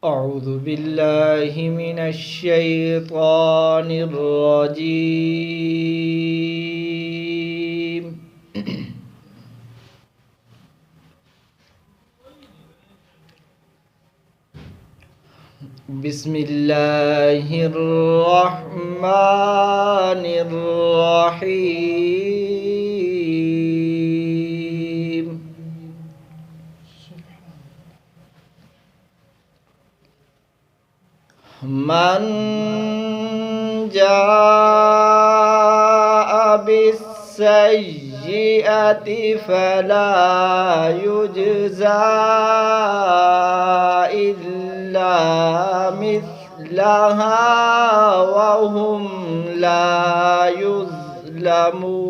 أعوذ بالله من الشيطان الرجيم بسم الله الرحمن الرحيم من جاء بالسيئة فلا يجزى إلا مثلها وهم لا يظلمون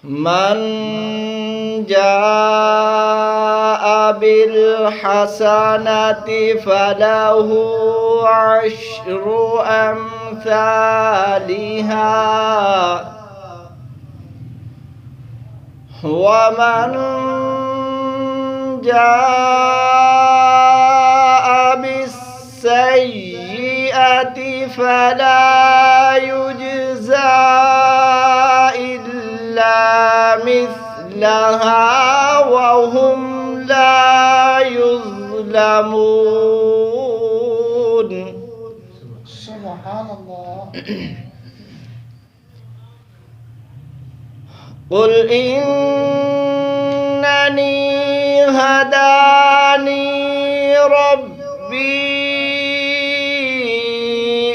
من جاء بالحسنة فله عشر أمثالها ومن جاء بالسيئة فلا يجزى مثلها وهم لا يظلمون. سبحان الله. قل إنني هداني ربي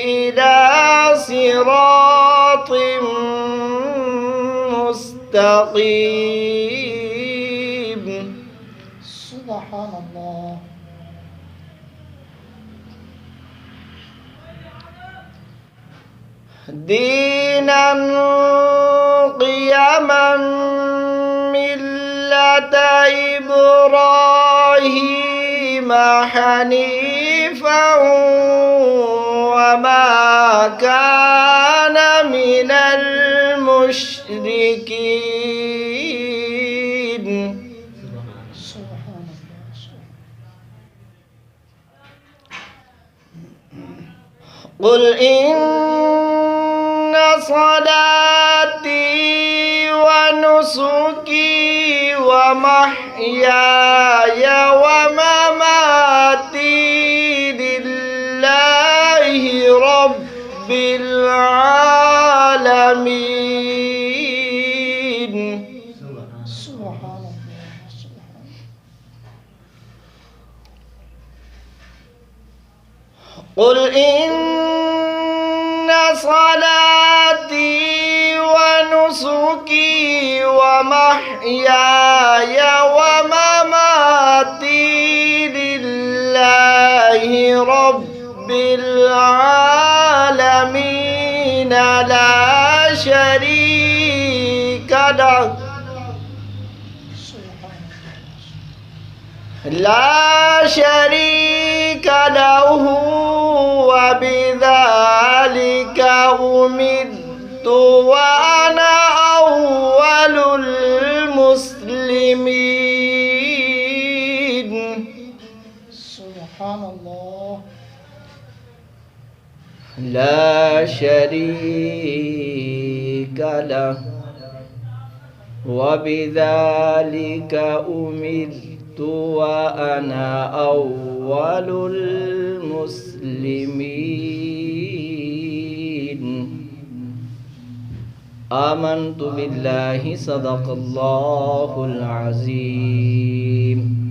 إلى صراط مستقيم. سبحان الله. دينا قيما ملة إبراهيم حنيفا وما كان من المشركين. سبحان الله. قل إن صلاتي ونسكي ومحياي ومماتي لله رب العالمين. سبحان الله. قل إن صلاتي ونسكي ومحياي ومماتي لله رب العالمين لا شريك له وبذلك أمرت وأنا أول المسلمين. سبحان الله. لا شريك له وبذلك أمرت وأنا أول المسلمين. آمنت بالله صدق الله العظيم.